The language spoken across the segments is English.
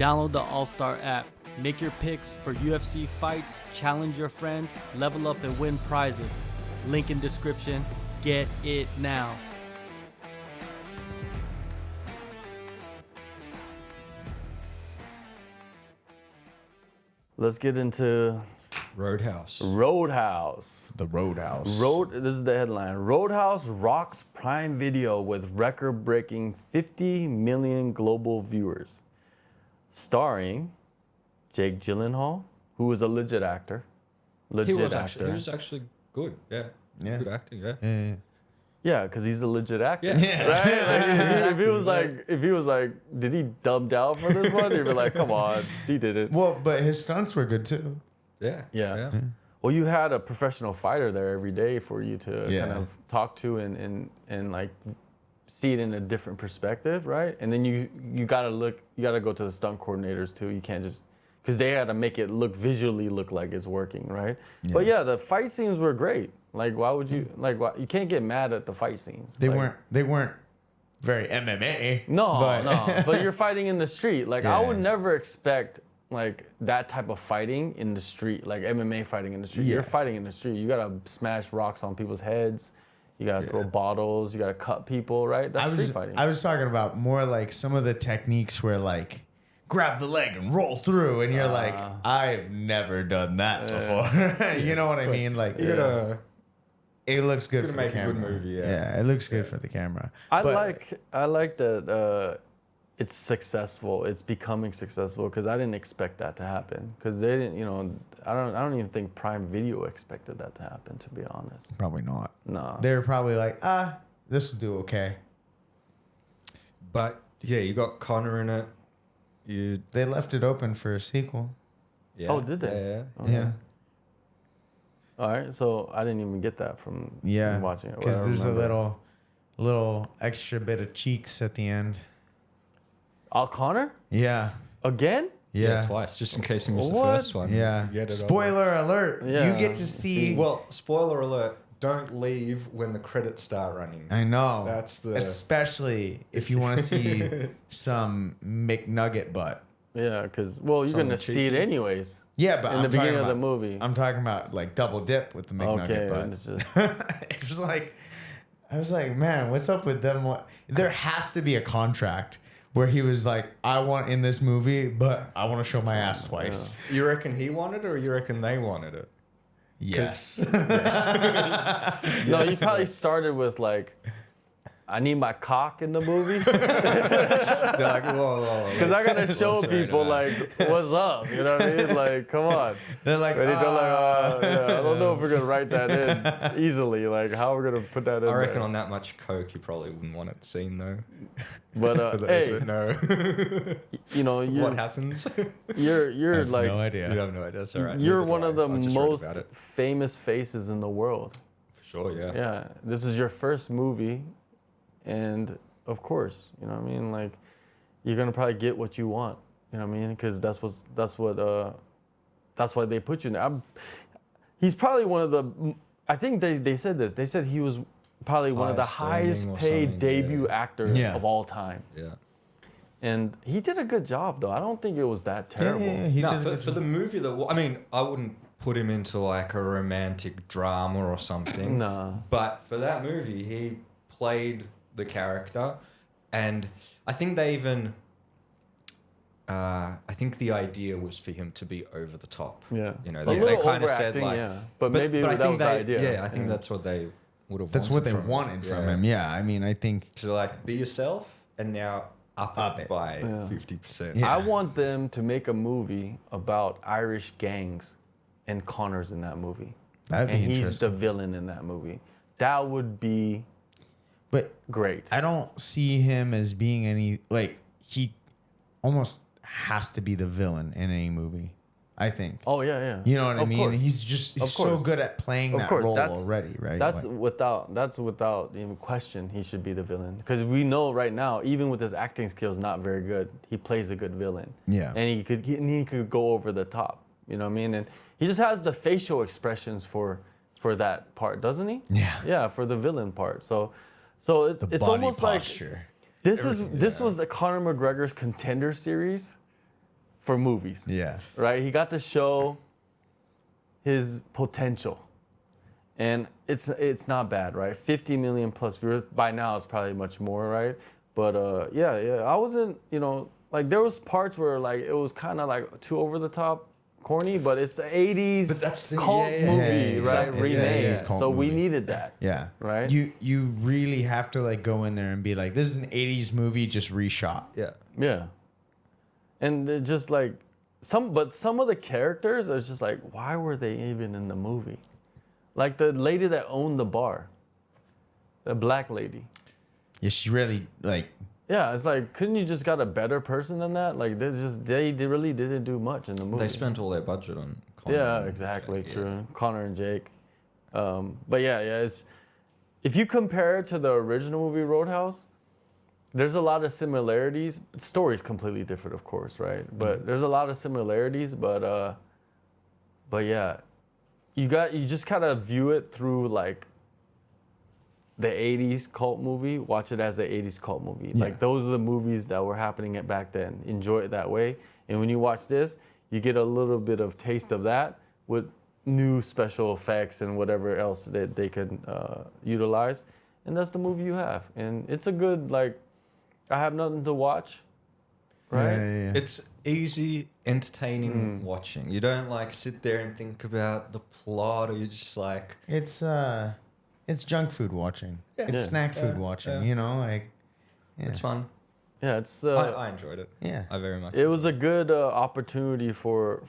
Download the AllStar app. Make your picks for UFC fights, challenge your friends, level up and win prizes. Link in description. Get it now. Let's get into Roadhouse. The Roadhouse. This is the headline. Roadhouse rocks Prime Video with record-breaking 50 million global viewers. Starring Jake Gyllenhaal, who is a legit actor. He was actually good. Yeah. Good acting. Yeah. Yeah, because he's a legit actor. Yeah. Right? Like, if he was like, did he dub down for this one? You'd be like, come on, he did it. Well, but his stunts were good too. Yeah. Well, you had a professional fighter there every day for you to kind of talk to and like see it in a different perspective, right? And then you gotta go to the stunt coordinators too. You can't just, because they had to make it visually look like it's working, right? Yeah. But yeah, the fight scenes were great. Like, why would you you can't get mad at the fight scenes. They weren't very MMA. No. But you're fighting in the street. Like, I would never expect like that type of fighting in the street, like MMA fighting in the street. You're fighting in the street. You gotta smash rocks on people's heads. You gotta throw bottles. You gotta cut people, right? That's street fighting. I was talking about more like some of the techniques where like grab the leg and roll through, and you're like, I've never done that before. You know what I mean? Like, you gotta. It looks good for make the camera. a good movie. Yeah, it looks good for the camera. I like that it's successful. It's becoming successful because I didn't expect that to happen. Because they didn't, I don't even think Prime Video expected that to happen. To be honest, Probably not. no. They were probably like, this will do okay. But yeah, you got Conor in it. They left it open for a sequel. Yeah. Oh, did they? Yeah. Okay. Yeah. All right, so I didn't even get that from watching it. Because there's a little extra bit of cheeks at the end. Connor? Yeah. Again? Yeah. Twice, just in case you missed the What? first one. Yeah. You get it Spoiler alert. Yeah. You get to see. Well, spoiler alert. Don't leave when the credits start running. I know. That's the. Especially if you want to see some McNugget butt. Yeah, because, you're going to see it anyways. Yeah, but in the beginning of the movie. I'm talking about like double dip with the McNugget butt. It's just, It was like, I was like, man, what's up with them? There has to be a contract where he was like, I want in this movie, but I want to show my ass twice. Yeah. You reckon he wanted it, or you reckon they wanted it? Yes. no, you probably started with like, I need my cock in the movie. They're like, whoa. Because I gotta show people like what's up. You know what I mean? Like, come on. They're like, I don't know if we're gonna write that in easily. Like, how we're gonna put that in? I reckon there. on that much coke, you probably wouldn't want it seen though. But hey, no. What happens? You're I have like no idea. You have no idea. That's all right. you're Neither do one I. of the I just read most about it. famous faces in the world. For sure, yeah. Yeah, this is your first movie, and of course, you know what I mean. Like, you're gonna probably get what you want. You know what I mean? Because that's why they put you in there. He's probably one of the. I think they said this. They said he was probably one of the highest paid debut actors of all time. Yeah. And he did a good job, though. I don't think it was that terrible. Yeah, For the movie that I mean, I wouldn't put him into like a romantic drama or something. No. But for that movie, he played the character, and I think they even. I think the idea was for him to be over the top. Yeah. They kind of said like, but maybe I that think was the idea. Yeah, I think that's what they would have. That's what they wanted from him. Yeah, I mean, I think. To like be yourself, and now up it by 50%. Yeah. I want them to make a movie about Irish gangs, and Connor's in that movie. That'd be and he's interesting. the villain in that movie. That would be great. I don't see him as being any like he almost has to be the villain in any movie. I think. Oh yeah. You know what I mean? Course. He's so good at playing that role already, right? That's without even question. He should be the villain because we know right now, even with his acting skills, not very good. He plays a good villain. Yeah, and he could go over the top. You know what I mean? And he just has the facial expressions for that part, doesn't he? Yeah. Yeah, for the villain part. So it's almost posture. like this was a Conor McGregor's Contender series, for movies. Yeah. Right? He got to show his potential. And it's not bad, right? 50 million plus viewers. By now, it's probably much more, right? But yeah, I wasn't, like there was parts where like it was kind of like too over the top, corny, but it's the 80s But that's the- cult yeah, movie, exactly. right? It's Remade. 80s cult So we movie. needed that. Yeah. Right? You really have to like go in there and be like, this is an 80s movie just reshot. Yeah. Yeah. And they're just like some of the characters are just like, why were they even in the movie? Like the lady that owned the bar, the black lady. Yeah, she really like. Yeah, it's like, couldn't you just got a better person than that? Like they really didn't do much in the movie. They spent all their budget on Conor. Yeah, and exactly, Jake, true. Connor and Jake. But yeah, it's if you compare it to the original movie Roadhouse, there's a lot of similarities. The story's completely different, of course, right? But there's a lot of similarities. But yeah, you just kind of view it through like the 80s cult movie. Watch it as the 80s cult movie. Yeah. Like those are the movies that were happening back then. Enjoy it that way. And when you watch this, you get a little bit of taste of that with new special effects and whatever else that they can utilize. And that's the movie you have. And it's a good, like, I have nothing to watch, right? Yeah. It's easy, entertaining watching. You don't like sit there and think about the plot, or you're just like, It's junk food watching. Yeah. It's Yeah. snack food watching. yeah. You know, like. Yeah. it's fun. Yeah, it's I enjoyed it. Yeah. I very much. it was a good opportunity for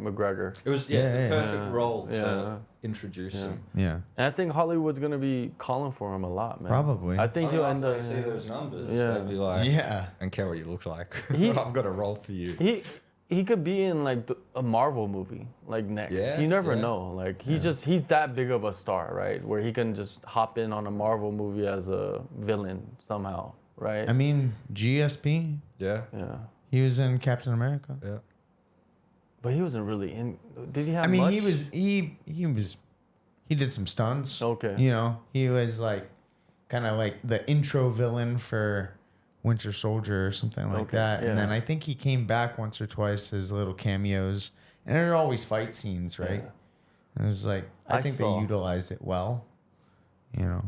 McGregor. It was Yeah, the perfect yeah. role to Yeah. introduce Yeah. him. Yeah. And I think Hollywood's gonna be calling for him a lot, man. Probably. I think he'll end after up. they see those numbers, Yeah. they'd be like, Yeah. I don't care what you look like. He- I've got a role for you. He could be in like a Marvel movie like next. Yeah, You never yeah. know. Like he's that big of a star, right? Where he can just hop in on a Marvel movie as a villain somehow, right? I mean, GSP. Yeah. yeah. He was in Captain America. Yeah. But he wasn't really in. Did he have? I mean, much? he did some stunts. Okay. You know, he was like kind of like the intro villain for Winter Soldier or something like Okay, that. yeah. And then I think he came back once or twice as little cameos. And there are always fight scenes, right? Yeah. And it was like I think saw- they utilized it well. You know.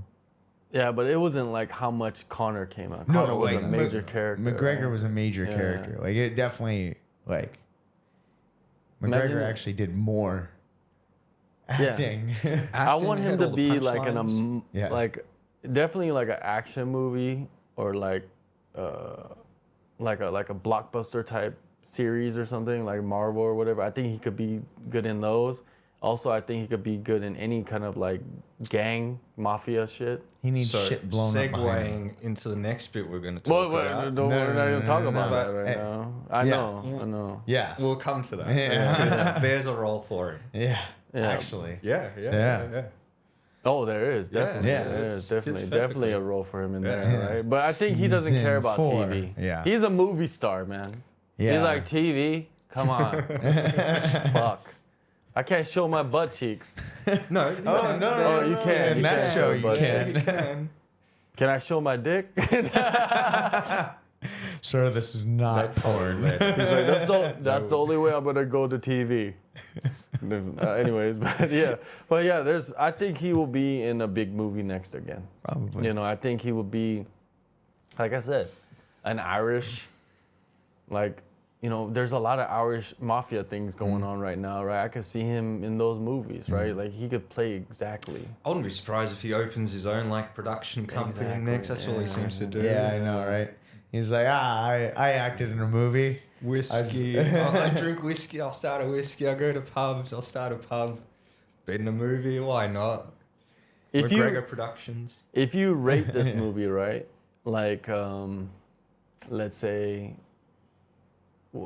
Yeah, but it wasn't like how much Connor came out. Connor was a major character. McGregor right? was a major Yeah. character. Like it definitely like McGregor Imagine- actually did more Yeah. acting. I want him had to all the be like punchlines. Yeah. like definitely like an action movie or like a blockbuster type series or something like Marvel or whatever. I think he could be good in those. Also, I think he could be good in any kind of like gang mafia shit. He needs So, shit blown up behind him. segueing into the next bit we're going to talk about. We're not even talking no, about that but, right now. I yeah. know. Yeah. We'll come to that. Yeah. There's a role for him. Yeah. Yeah. Actually. Yeah. Oh, there is definitely. Yeah. There is Fits definitely perfectly. a role for him in Yeah. there, Yeah. right? But I think he doesn't care about Season 4. TV. Yeah. He's a movie star, man. Yeah. He's like TV. Come on. Fuck. I can't show my butt cheeks. No. Oh, no. Oh, you can. In that can show, show you butt can. cheeks. Can I show my dick? He's Sir, this is not porn. like, that's the only way I'm gonna go to TV. Anyways, but yeah, I think he will be in a big movie next again. Probably. You know, I think he will be, like I said, an Irish, like, you know, there's a lot of Irish mafia things going on right now, right? I could see him in those movies, right? Like he could play exactly. I wouldn't be surprised if he opens his own like production company Exactly, next. That's all he yeah. seems to do. Yeah, I know, right? He's like, I acted in a movie. Whiskey. I drink whiskey. I'll start a whiskey. I go to pubs. I'll start a pub. Been in a movie. Why not? If McGregor Productions. If you rate this movie, right? Like, let's say,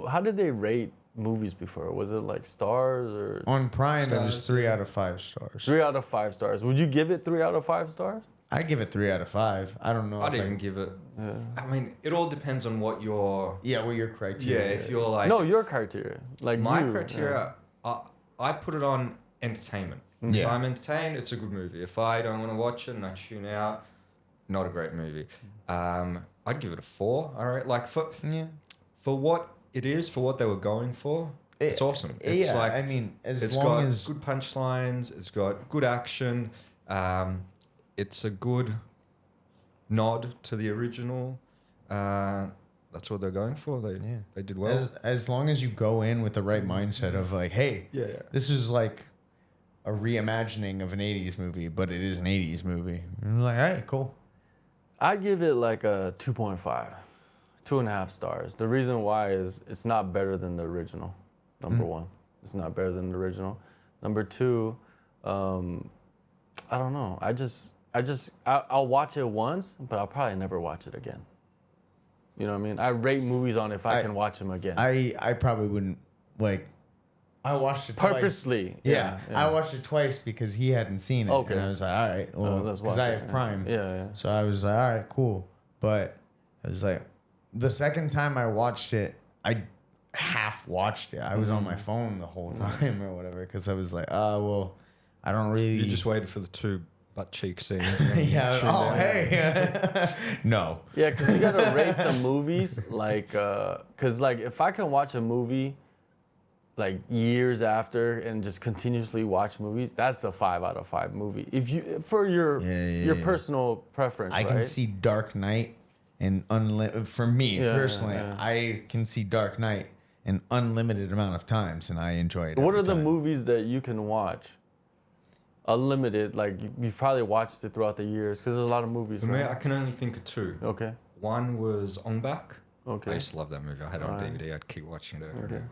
how did they rate movies before? Was it like stars or On Prime, it was Stars, 3 out of 5 stars. 3 out of 5 stars? Would you give it 3 out of 5 stars? I give it 3 out of 5. I don't know. I'd if even give it. I mean, it all depends on what your. Yeah, well, your Yeah, criteria. if you're like. No, your criteria. Like My you, criteria, I put it on entertainment. If Yeah. I'm entertained, it's a good movie. If I don't want to watch it and I tune out, not a great movie. I'd give it a 4. All right, like for Yeah. what it is for what they were going for. It's awesome. It's yeah, like, I mean, as it's long got as good punchlines. It's got good action. It's a good nod to the original. That's what they're going for. They did well. as long as you go in with the right mindset of like, hey, Yeah. this is like a reimagining of an 80s movie, but it is an 80s movie. And you're like, hey, cool. I give it like a 2.5, 2.5 stars. The reason why is it's not better than the original. Number one, it's not better than the original. Number two, I don't know. I'll watch it once, but I'll probably never watch it again. You know what I mean? I rate movies on if I can watch them again. I probably wouldn't like. I watched it Purposely. Twice. Yeah, I watched it twice because he hadn't seen it. Okay. And I was like, all right, well, let's because watch I it, have yeah. Prime. Yeah. So I was like, all right, cool. But I was like, the second time I watched it, I half watched it. I was on my phone the whole time or whatever because I was like, well, I don't really. You just waited for the 2 butt cheek scenes. Yeah. Oh, hey. No. Yeah, because you gotta rate the movies because if I can watch a movie like years after and just continuously watch movies, that's a 5 out of 5 movie. If you for your personal preference, I right? can see Dark Knight and for me personally, I can see Dark Knight an unlimited amount of times and I enjoy it. What are the time. movies that you can watch? Unlimited, like you've probably watched it throughout the years because there's a lot of movies. For me, right? I can only think of 2. Okay. One was Ong Bak. Okay. I used to love that movie. I had it on Alright. DVD. I'd keep watching it over and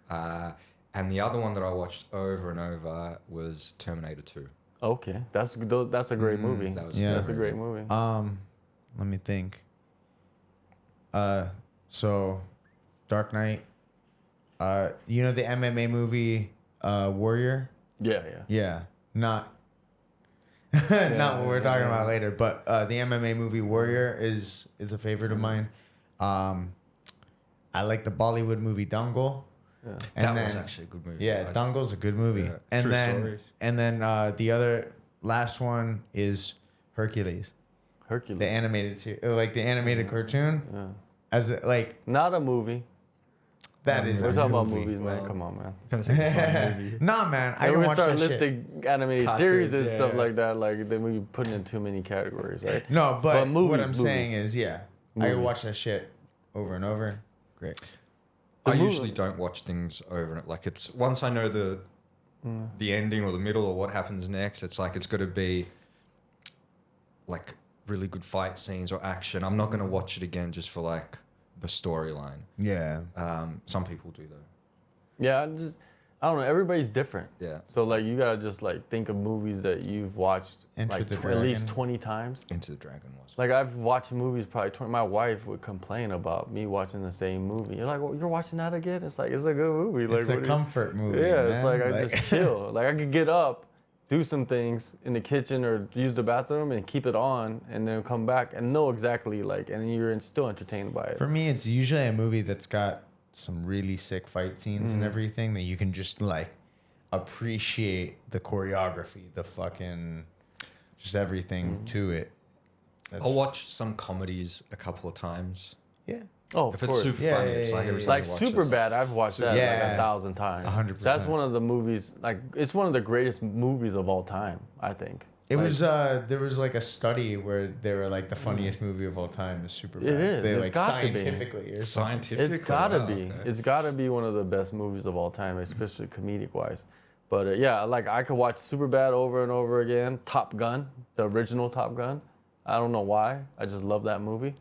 over. And the other one that I watched over and over was Terminator 2. Okay, that's a great movie. That's a great movie. Let me think. So Dark Knight. You know the MMA movie Warrior? Yeah. Yeah. Not what we're talking about later, but the MMA movie Warrior is a favorite of mine. I like the Bollywood movie Dangal. Yeah. And that was actually a good movie. Yeah, Dangal's a good movie. Yeah. True stories. And then the other last one is Hercules. Hercules. The animated cartoon. Yeah. As a, like Not a movie. that is. We're a talking about movie. movies, man. Well, Come on, man. Kind of like a fun movie. Nah, man, I And can we watch start that shit. listing animated Cartoons, series and yeah, stuff yeah. like that. Like then we put it in too many categories, right? No, but movies, what I'm movies. saying is, I Movies. can watch that shit over and over. Great. I movie- usually don't watch things over and like it's once I know the ending or the middle or what happens next. It's like it's got to be like really good fight scenes or action. I'm not going to watch it again just for like the storyline. Yeah. Some people do though. Yeah, I don't know. Everybody's different. Yeah. So like you gotta just like think of movies that you've watched Enter like the at least Dragon. 20 times. Into the Dragon was. Like I've watched movies probably 20. My wife would complain about me watching the same movie. You're like, well, you're watching that again? It's like it's a good movie. Like It's a what do you- comfort movie. Yeah, it's man. like I just chill. Like I could get up, do some things in the kitchen or use the bathroom and keep it on, and then come back and know exactly like, and you're still entertained by it. For me, it's usually a movie that's got some really sick fight scenes Mm. and everything that you can just like appreciate the choreography, the fucking just everything Mm. to it. I'll watch some comedies a couple of times. Yeah. Oh, of If it's course. super Yeah, funny, yeah, it's like yeah, every yeah. time Like you watch Super it, Bad, I've watched that like Yeah. 1,000 times. 100%. That's one of the movies. Like it's one of the greatest movies of all time. I think. It Like, was there was like a study where they were like the funniest movie of all time is Superbad. It is. They It's like gotta be. scientifically or something. Scientifically. It's gotta wow, be. okay. It's gotta be one of the best movies of all time, especially comedic wise. But yeah, like I could watch Superbad over and over again. Top Gun, the original Top Gun. I don't know why. I just love that movie,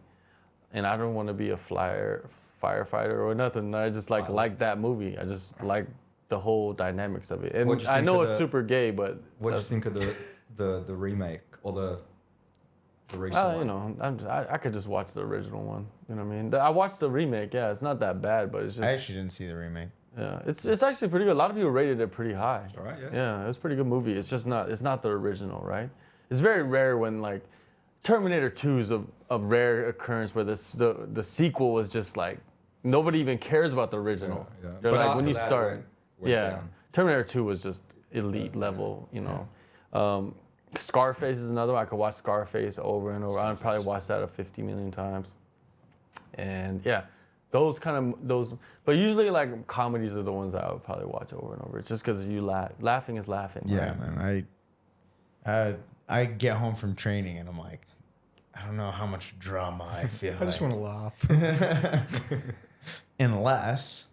and I don't want to be a firefighter or nothing. I just like that movie. I just like the whole dynamics of it. And What'd you I think know of it's the- super gay, but What do you that's- think of the remake or the recent one? you know, I could just watch the original one. You know what I mean? I watched the remake. Yeah, it's not that bad, but it's just I actually didn't see the remake. yeah, it's actually pretty good. A lot of people rated it pretty high. All right, yeah. Yeah, it's a pretty good movie. It's just not the original, right? It's very rare when like Terminator 2 is a rare occurrence where the sequel was just like nobody even cares about the original. Yeah, yeah. They're But like after when you that, it start, went yeah, down. Terminator 2 was just elite level, you know. Scarface is another one. I could watch Scarface over and over. I'd probably watch that 50 million times. And yeah, Those kind of those, but usually like comedies are the ones that I would probably watch over and over. It's just because you laugh. Laughing is laughing. Yeah, right? man. I get home from training and I'm like, I don't know how much drama I feel. I just want to laugh. Unless